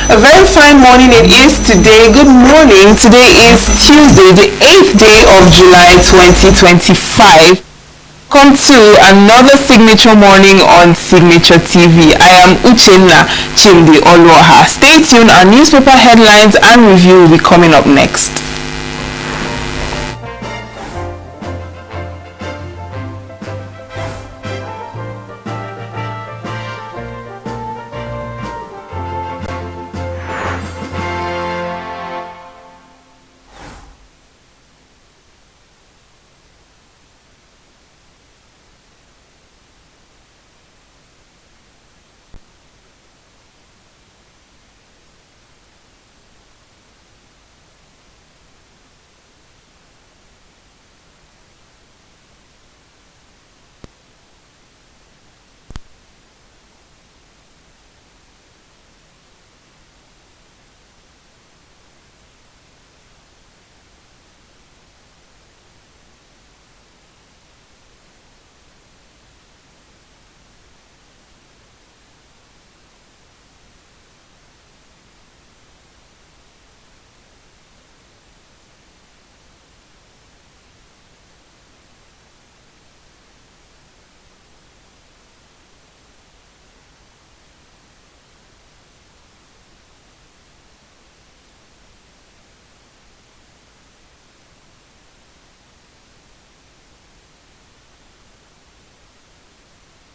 A very fine morning it is today. Good morning. Today is Tuesday, the 8th day of July 2025. Come to another signature morning on Signature TV. I am Uchenna Chimdi Oloha. Stay tuned. Our newspaper headlines and review will be coming up next.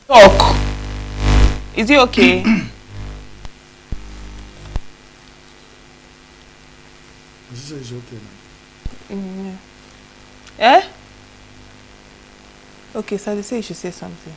Talk. Is it okay? She said it's okay now. Eh? Okay, so they say you should say something.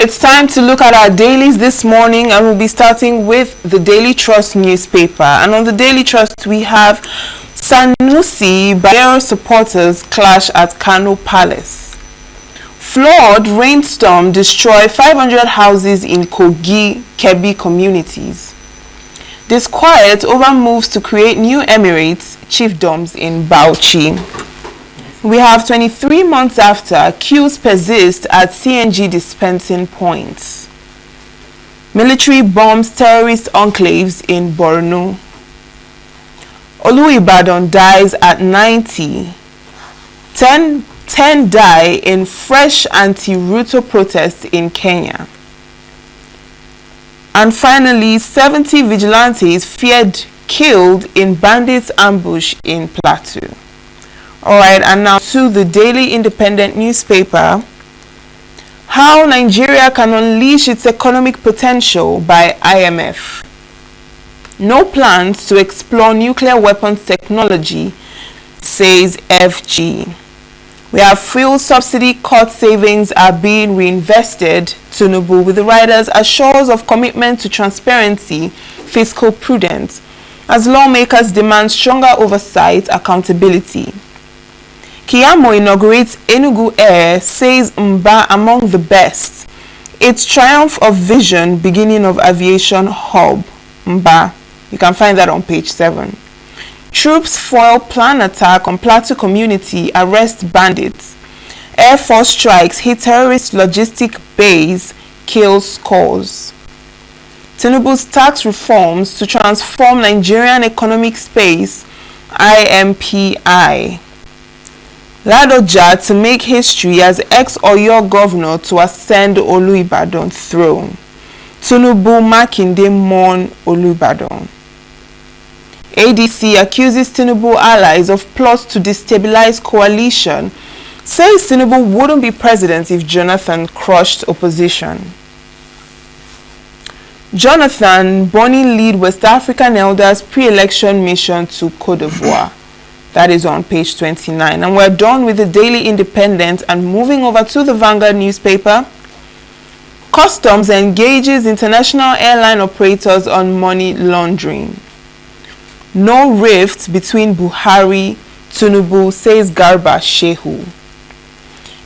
It's time to look at our dailies this morning, and we'll be starting with the Daily Trust newspaper. And on the Daily Trust, we have Sanusi Bayero supporters clash at Kano Palace. Flood rainstorm destroy 500 houses in Kogi, Kebbi communities. Disquiet over moves to create new emirates, chiefdoms in Bauchi. We have 23 months after, queues persist at CNG dispensing points. Military bombs terrorist enclaves in Borno. Oluibadan dies at 90. 10 die in fresh anti-Ruto protests in Kenya. And finally, 70 vigilantes feared killed in bandits' ambush in Plateau. Alright, and now to the Daily Independent newspaper. How Nigeria can unleash its economic potential by IMF. No plans to explore nuclear weapons technology, says FG. We have fuel subsidy cut savings are being reinvested. Tinubu with the riders assures of commitment to transparency, fiscal prudence, as lawmakers demand stronger oversight, accountability. Kiyamo inaugurates Enugu Air, says Mba among the best. Its triumph of vision, beginning of aviation hub. Mba. You can find that on page 7. Troops foil plan attack on Plateau community, arrest bandits. Air Force strikes hit terrorist logistic base, kills scores. Tinubu's tax reforms to transform Nigerian economic space, IMPI. Ladoja to make history as ex-Oyo governor to ascend Oluibadan throne. Tinubu Makinde mourn Oluibadan. ADC accuses Tinubu allies of plots to destabilize coalition, says Tinubu wouldn't be president if Jonathan crushed opposition. Jonathan Boni lead West African elders pre-election mission to Cote d'Ivoire. That is on page 29. And we're done with the Daily Independent and moving over to the Vanguard newspaper. Customs engages international airline operators on money laundering. No rift between Buhari, Tinubu, says Garba Shehu.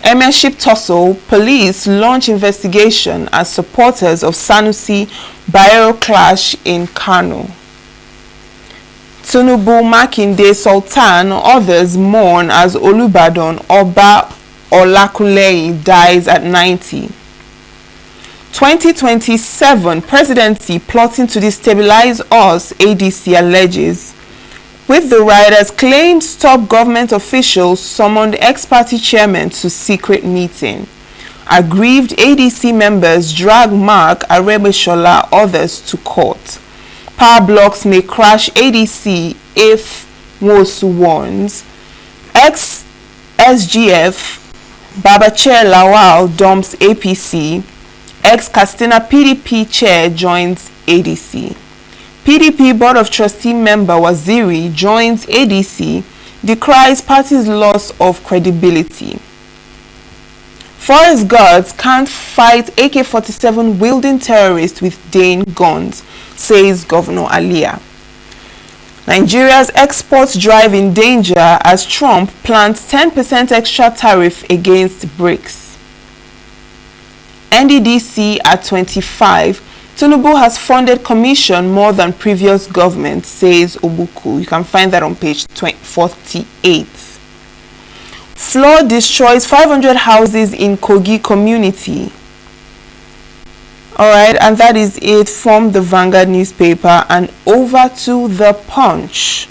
Emirship tussle, police launch investigation as supporters of Sanusi Bayero clash in Kano. Tinubu, Makinde, Sultan, others mourn as Olubadan Oba Olakunleyi dies at 90. 2027 presidency plotting to destabilize us, ADC alleges. With the riders claimed top government officials summoned ex-party chairman to secret meeting. Aggrieved ADC members drag Mark Arebeshola others to court. Power blocks may crash ADC if Wosu warns. Ex-SGF Babachir Lawal dumps APC. Ex-Castina PDP chair joins ADC. PDP Board of Trustee member Waziri joins ADC, decries party's loss of credibility. Forest guards can't fight AK-47 wielding terrorists with Dane guns, says Governor Alia. Nigeria's exports drive in danger as Trump plans 10% extra tariff against BRICS. NDDC at 25. Tinubu has funded commission more than previous government, says Obuku. You can find that on page 48. Flood destroys 500 houses in Kogi community. Alright, and that is it from the Vanguard newspaper, and over to the Punch.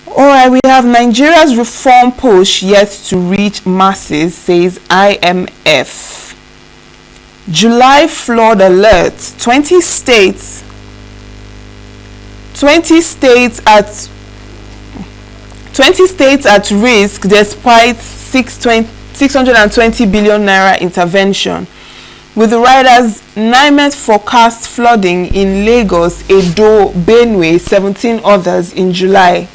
Alright, we have Nigeria's reform push yet to reach masses, says IMF. July flood alert. 20 states at risk despite 620 billion naira intervention. With the riders, NIMET forecast flooding in Lagos, Edo, Benue, 17 others in July.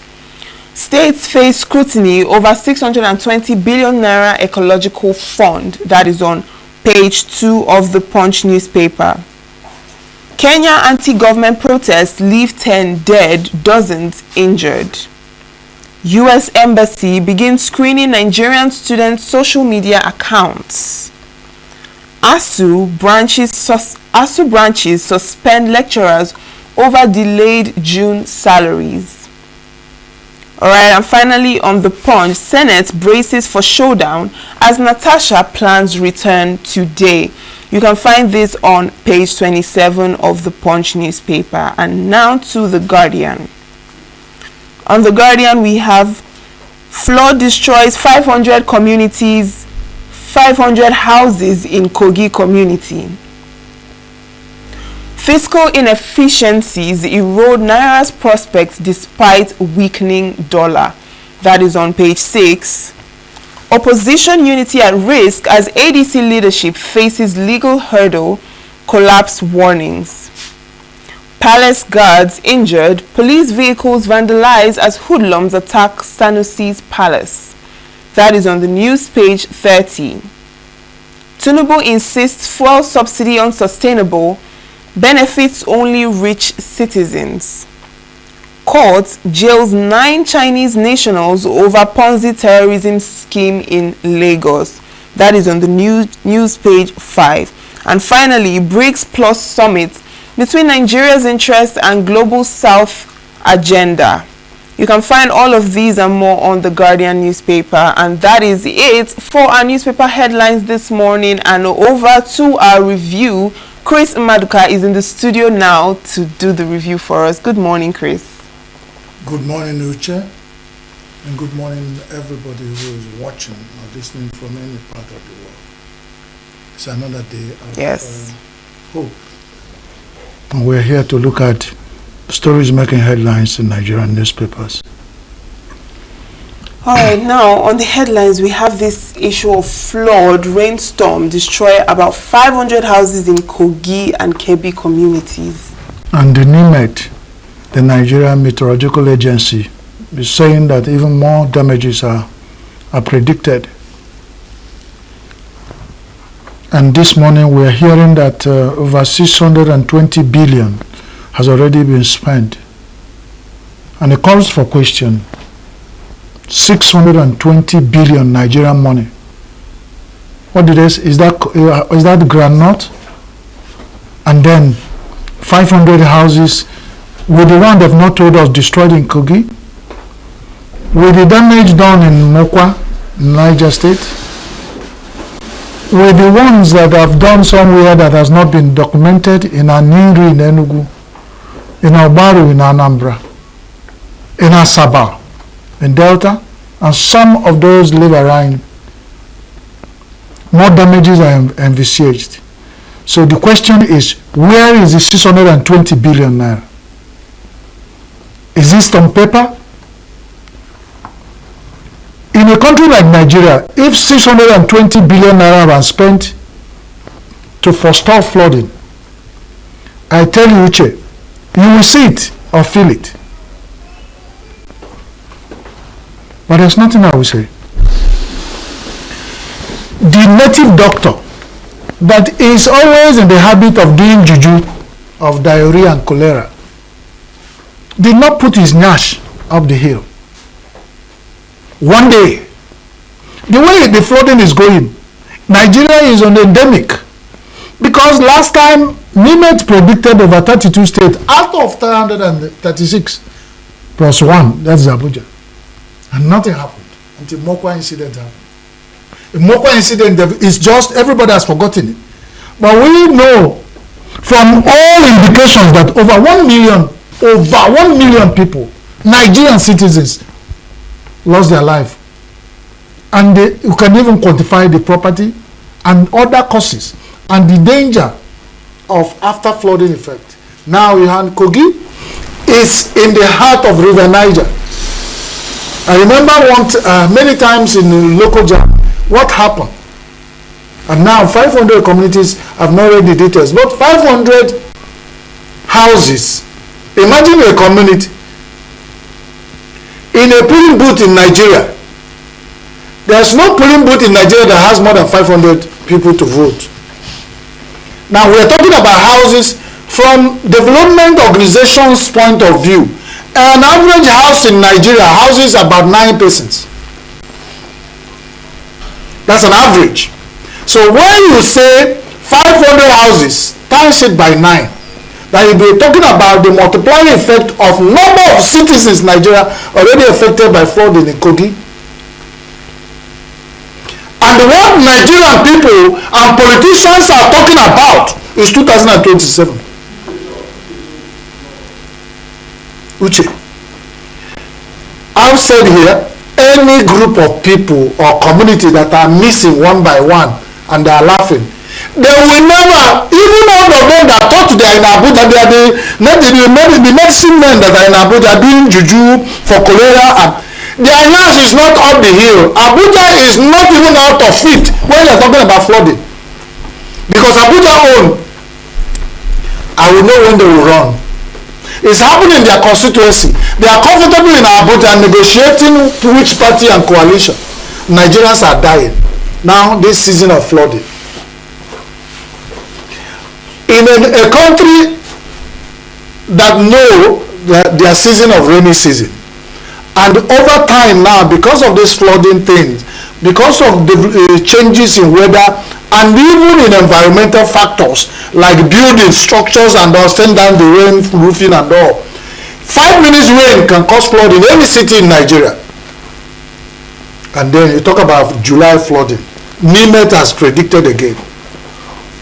States face scrutiny over 620 billion naira ecological fund. That is on page 2 of the Punch newspaper. Kenya anti-government protests leave 10 dead, dozens injured. U.S. Embassy begins screening Nigerian students' social media accounts. ASU branches suspend lecturers over delayed June salaries. Alright, and finally on the Punch, Senate braces for showdown as Natasha plans return today. You can find this on page 27 of the Punch newspaper. And now to The Guardian. On The Guardian, we have flood destroys 500 communities, 500 houses in Kogi community. Fiscal inefficiencies erode Naira's prospects despite weakening dollar. That is on page 6. Opposition unity at risk as ADC leadership faces legal hurdle, collapse warnings. Palace guards injured, police vehicles vandalized as hoodlums attack Sanusi's palace. That is on the news page 30. Tinubu insists fuel subsidy unsustainable, benefits only rich citizens. Court jails 9 Chinese nationals over Ponzi terrorism scheme in Lagos. That is on the news page 5. And finally, BRICS Plus Summit between Nigeria's interest and Global South agenda. You can find all of these and more on the Guardian newspaper. And that is it for our newspaper headlines this morning. And over to our review. Chris Maduka is in the studio now to do the review for us. Good morning, Chris. Good morning, Uche, and good morning everybody who is watching or listening from any part of the world. It's another day of hope. And we're here to look at stories making headlines in Nigerian newspapers. All right, now on the headlines, we have this issue of flood, rainstorm, destroy about 500 houses in Kogi and Kebbi communities. And the NIMET, the Nigerian Meteorological Agency, is saying that even more damages are predicted. And this morning we're hearing that over 620 billion has already been spent. And it calls for question. 620 billion Nigerian money. What did they say? Is that groundnut? And then 500 houses with the one they've not told us destroyed in Kogi, with the damage done in Mokwa, Niger State, with the ones that have done somewhere that has not been documented in Aniri in Enugu, in Obaru in Anambra, in Asaba, in Delta, and some of those live around. More damages are envisaged. So the question is, where is the 620 billion naira? Is this on paper? In a country like Nigeria, if 620 billion naira are spent to forestall flooding, I tell you, Uche, you will see it or feel it. But there's nothing I will say. The native doctor that is always in the habit of doing juju, of diarrhea and cholera, did not put his nyash up the hill. One day, the way the flooding is going, Nigeria is on endemic. Because last time, NIMET predicted over 32 states out of 336 plus 1, that's Abuja. And nothing happened until Mokwa incident happened. The Mokwa incident is just, everybody has forgotten it. But we know from all indications that over 1 million people, Nigerian citizens, lost their life. And you can even quantify the property and other causes and the danger of after flooding effect. Now Kogi is in the heart of River Niger. I remember many times in the local jam, what happened? And now 500 communities have not read the details, but 500 houses. Imagine a community in a polling booth in Nigeria. There's no polling booth in Nigeria that has more than 500 people to vote. Now we are talking about houses from development organizations' point of view. An average house in Nigeria houses about 9 persons. That's an average. So when you say 500 houses times it by 9, that you'll be talking about the multiplying effect of number of citizens in Nigeria already affected by flooding in Kogi. And what Nigerian people and politicians are talking about is 2027. Uche, I've said here, any group of people or community that are missing one by one and they are laughing, they will never, even all of them that thought they are in Abuja, they are the medicine men that are in Abuja doing juju for cholera, and their nurse is not up the hill. Abuja is not even out of it when you are talking about flooding. Because Abuja own, I will know when they will run. It's happening in their constituency. They are comfortable in Abuja negotiating which party and coalition. Nigerians are dying. Now this season of flooding. In a country that know their season of rainy season, and over time now, because of this flooding thing, because of the changes in weather, and even in environmental factors like building structures and all, send down the rain, roofing and all, 5 minutes rain can cause flood in any city in Nigeria. And then you talk about July flooding. NIMET has predicted again.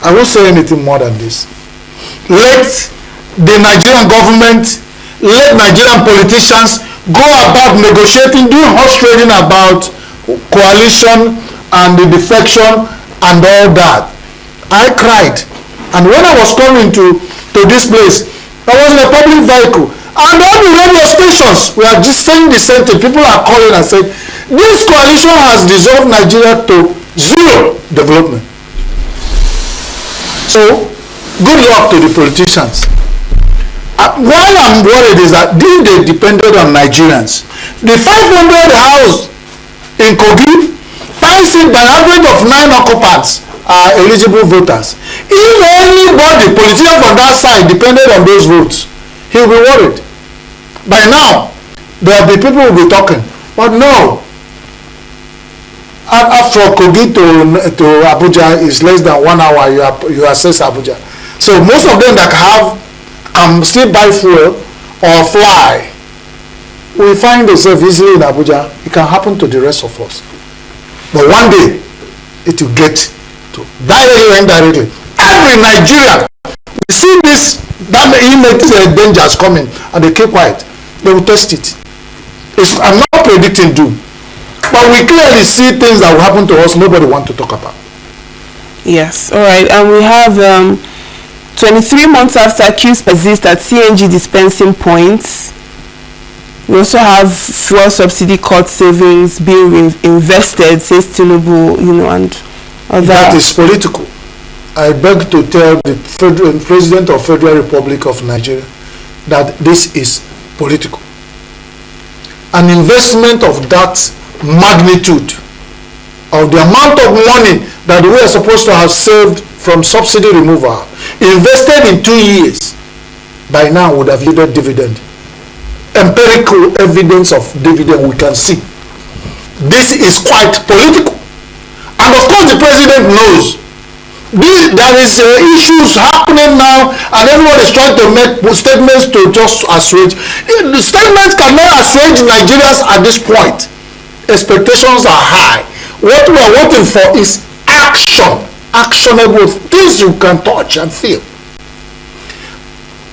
I won't say anything more than this. Let the Nigerian government, let Nigerian politicians go about negotiating, doing horse trading about coalition and the defection and all that. I cried. And when I was coming to this place, I was in a public vehicle. And all the radio stations were just saying the same thing. People are calling and saying, this coalition has dissolved Nigeria to zero development. So, good luck to the politicians. Why I'm worried is that they depended on Nigerians. The 500 house in Kogi finds it by average of 9 occupants are eligible voters. If anybody, politician from that side, depended on those votes, he'll be worried. By now, there will be people who will be talking. But no. After Kogi to Abuja is less than 1 hour, you access Abuja. So most of them that can still buy fuel or fly, we find themselves easily in Abuja. It can happen to the rest of us. But one day, it will get to directly or indirectly. Every Nigerian, we see this, that dangers coming, and they keep quiet. They will test it. I'm not predicting doom. But we clearly see things that will happen to us nobody wants to talk about. Yes, all right. And we have 23 months after queues persist at CNG dispensing points. We also have fuel subsidy cut savings being invested, says Tinubu, and other. That is political. I beg to tell the President of Federal Republic of Nigeria that this is political. An investment of that magnitude, of the amount of money that we are supposed to have saved from subsidy removal, invested in 2 years, by now would have yielded dividend. Empirical evidence of dividend we can see. This is quite political. And of course the president knows. There is issues happening now, and everyone is trying to make statements to just assuage. The statements cannot assuage Nigerians at this point. Expectations are high. What we are waiting for is action, actionable things you can touch and feel.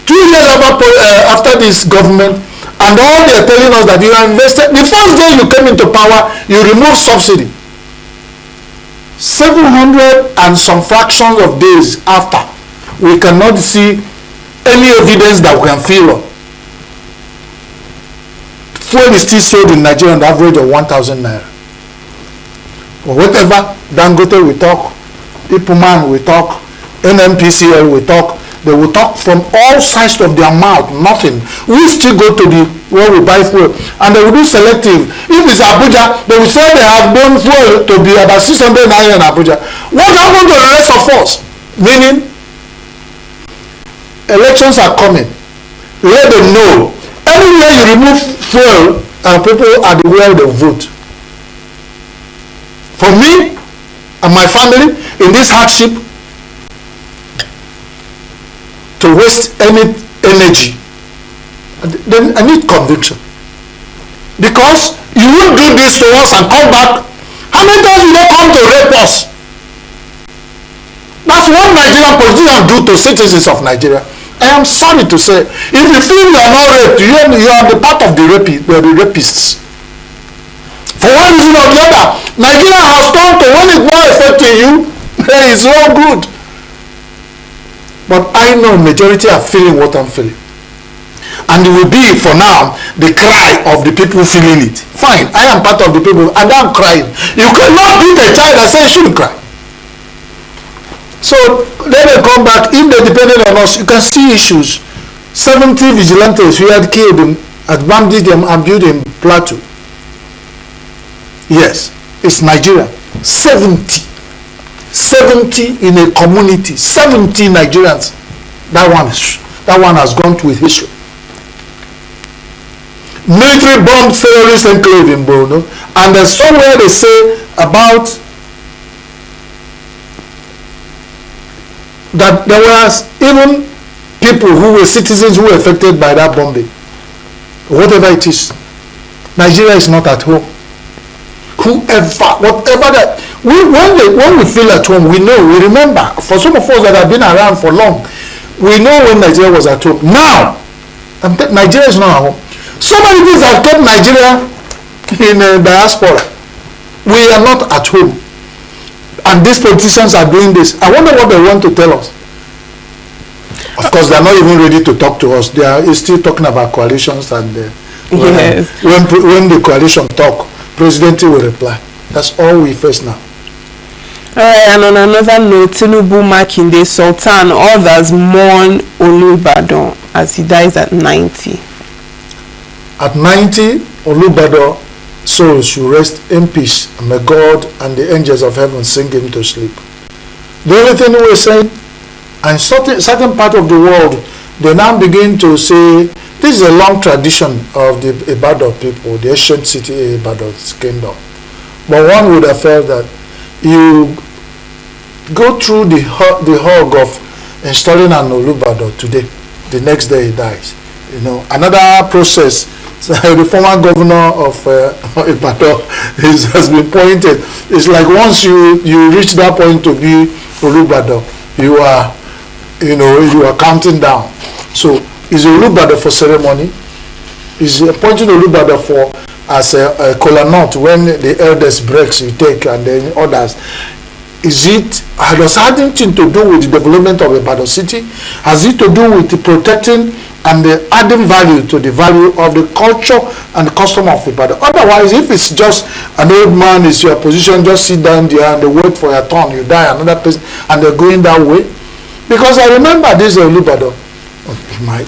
2 years after this government, and all they are telling us that you are invested. The first day you came into power, you removed subsidy. 700 and some fractions of days after, we cannot see any evidence that we can feel on. Fuel is still sold in Nigeria on the average of 1,000 naira. Or whatever, Dangote will talk, Ipuman will talk, NMPCL will talk. They will talk from all sides of their mouth, nothing. We still go to where we buy fuel, and they will do selective. If it's Abuja, they will say they have done fuel to be about 600 naira in Abuja. What happened to the rest of us? Meaning, elections are coming. Let them know. Everywhere you remove fuel, and people are the way they vote. For me and my family, in this hardship, to waste any energy, then I need conviction. Because you won't do this to us and come back. How many times will they come to rape us? That's what Nigerian politicians do to citizens of Nigeria. I am sorry to say, if you feel you are not raped, you are the part of the rapists. For one reason or the other, Nigeria has come to when it's not affecting you, it's all good. But I know majority are feeling what I'm feeling. And it will be, for now, the cry of the people feeling it. Fine, I am part of the people, and I'm crying. You cannot beat a child and say you shouldn't cry. So, let them come back. If they depended on us, you can see issues. 70 vigilantes we had killed at bandit and building Plateau. Yes, it's Nigeria. 70 in a community, 70 Nigerians. That one has gone with history. Military bombed terrorist enclave in Borno, and there's somewhere they say about that there was even people who were citizens who were affected by that bombing. Whatever it is, Nigeria is not at home. Whatever that, when we feel at home, we know, we remember. For some of us that have been around for long, we know when Nigeria was at home. Now, Nigeria is not at home. So many things have kept Nigeria in diaspora. We are not at home. And these politicians are doing this. I wonder what they want to tell us. Of course, they are not even ready to talk to us. They are still talking about coalitions, and yes. when the coalition talk, President will reply. That's all we face now. Alright, and on another note, Tinubu Makinde, Sultan, others mourn Olubadan as he dies at 90. At 90, Olubadan soul should rest in peace, and may God and the angels of heaven sing him to sleep. The only thing we're saying, and certain part of the world, they now begin to say, this is a long tradition of the Ibadan people, the ancient city Ibadan's kingdom. But one would have felt that you go through the hug of installing an Olubadan today, the next day he dies. You know, another process. So the former governor of Ibadan has been pointed. It's like once you reach that point to be Olubadan, you are counting down. So is Olubadan for ceremony? Is appointing Olubadan for as a kola nut when the eldest breaks you take and then others? Has anything to do with the development of Ibadan city? Has it to do with the protecting and the adding value to the value of the culture and the custom of Ibadan? Otherwise, if it's just an old man is your position, just sit down there and they wait for your turn, you die, another person, and they're going that way. Because I remember this Olubadan.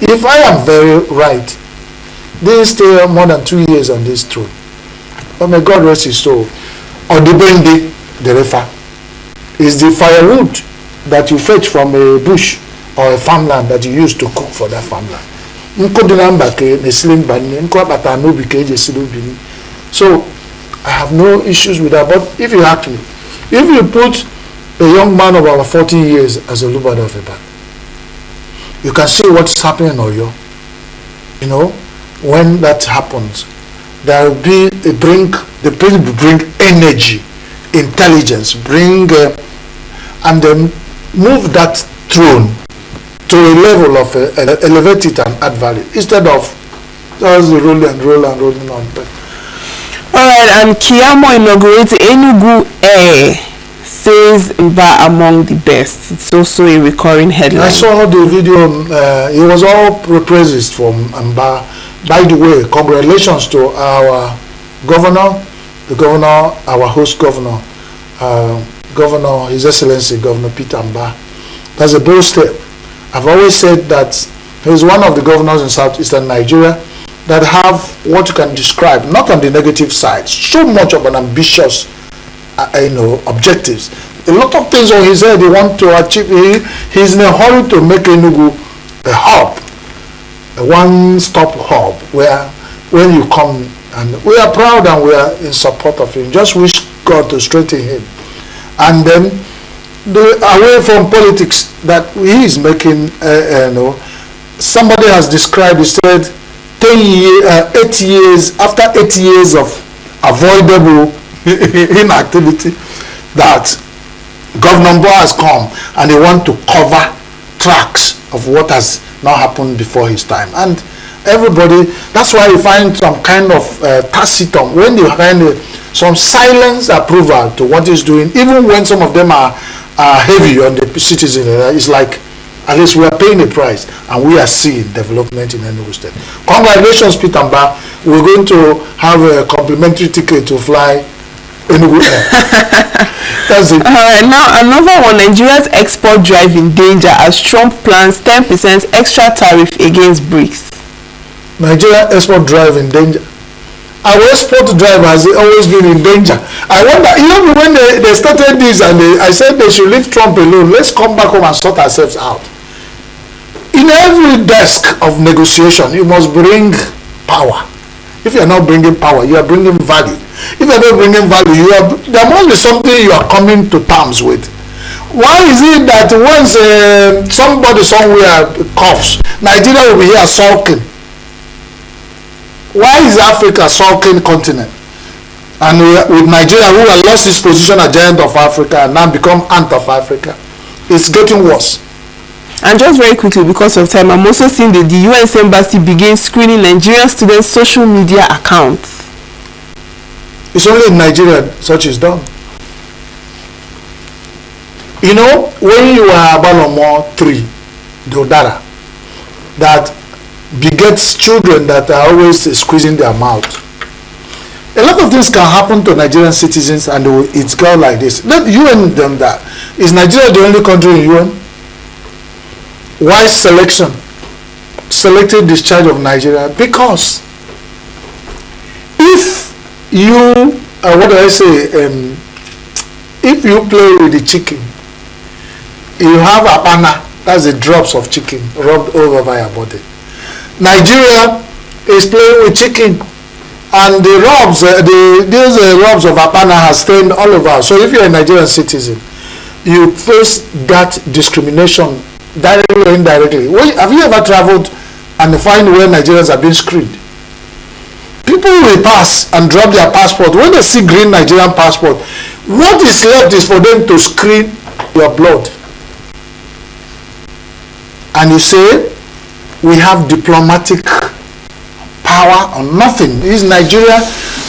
If I am very right, they stay more than 2 years on this throne. But may God rest his soul. Or the bendi, the refa, is the firewood that you fetch from a bush or a farmland that you use to cook for that farmland. So I have no issues with that. But if you ask me, if you put a young man of about 40 years as a Olubadan of Ibadan, you can see what's happening in Oyo. You know, when that happens, there will be the people bring energy, intelligence, and then move that throne to a level of elevate it and add value instead of just rolling on. Alright, and Kiyamo inaugurates Enugu Air, says Mba among the best. It's also a recurring headline. I saw the video. It was all praises from Mba. By the way, congratulations to our governor, our host governor, His Excellency Governor Peter Mba. That's a bold step. I've always said that he's one of the governors in southeastern Nigeria that have what you can describe, not on the negative side, so much of an ambitious, objectives. A lot of things on his head he wants to achieve. He's in a hurry to make Enugu a hub, a one-stop hub where when you come, and we are proud and we are in support of him. Just wish God to strengthen him. And then away from politics that he is making, somebody has described, he said, 8 years, after 8 years of avoidable inactivity, that Governor Mbowe has come and they want to cover tracks of what has now happened before his time. And everybody, that's why you find some kind of taciturn, when you find some silence approval to what he's doing, even when some of them are heavy on the citizens. It's like, at least we are paying the price and we are seeing development in Enugu State. Congratulations, Peter Mba. We're going to have a complimentary ticket to fly Enugu Air. That's it. Alright, now another one. Nigeria's export drive in danger as Trump plans 10% extra tariff against BRICS. Nigeria export drive in danger. Our export drive has always been in danger. I wonder, when they started this and I said they should leave Trump alone, let's come back home and sort ourselves out. In every desk of negotiation, you must bring power. If you are not bringing power, you are bringing value. If you are not bringing value, there must be something you are coming to terms with. Why is it that once somebody somewhere coughs, Nigeria will be here sulking? Why is Africa a sulking continent? And with Nigeria, who has lost its position as giant of Africa and now become ant of Africa, it's getting worse. And just very quickly, because of time, I'm also seeing that the US Embassy begin screening Nigerian students' social media accounts. It's only in Nigeria such is done. When you are Abalomo 3, the Odara, that begets children that are always squeezing their mouth. A lot of things can happen to Nigerian citizens and it's gone like this. Let UN done that. Is Nigeria the only country in UN? Why selection? Selected discharge of Nigeria? Because if you, what do I say, if you play with the chicken, you have a panna, that's the drops of chicken rubbed all over your body. Nigeria is playing with chicken, and the rubs, these rubs of apana has stained all over. So if you're a Nigerian citizen, you face that discrimination directly or indirectly. Have you ever traveled and find where Nigerians are being screened? People will pass and drop their passport. When they see green Nigerian passport, what is left is for them to screen your blood. And you say, we have diplomatic power or nothing. Is Nigeria?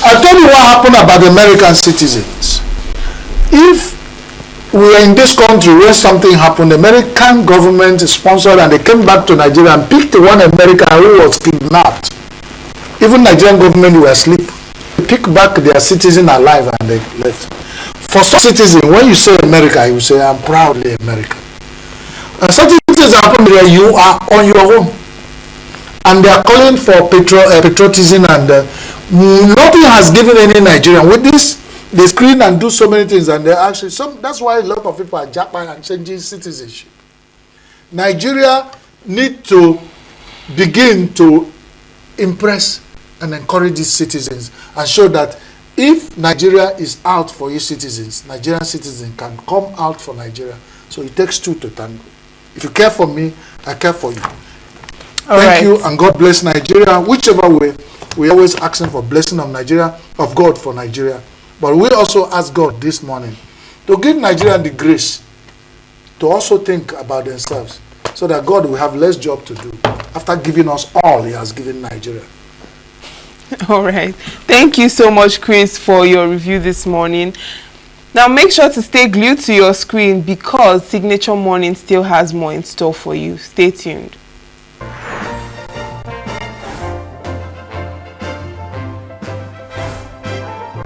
I'll tell you what happened about American citizens. If we are in this country where something happened, the American government sponsored and they came back to Nigeria and picked one American who was kidnapped. Even Nigerian government were asleep. They picked back their citizen alive and they left. For some citizen, when you say America, you say, I'm proudly American. And certain things happen where you are on your own. And they are calling for patriotism, and nothing has given any Nigerian. With this, they screen and do so many things, and they actually, that's why a lot of people are Japan and changing citizenship. Nigeria need to begin to impress and encourage its citizens and show that if Nigeria is out for its citizens, Nigerian citizens can come out for Nigeria. So it takes two to tango. If you care for me, I care for you. Thank you, and God bless Nigeria. Whichever way, we always asking for blessing of Nigeria, of God for Nigeria. But we also ask God this morning to give Nigeria the grace to also think about themselves, so that God will have less job to do after giving us all He has given Nigeria. All right. Thank you so much, Chris, for your review this morning. Now make sure to stay glued to your screen, because Signature Morning still has more in store for you. Stay tuned.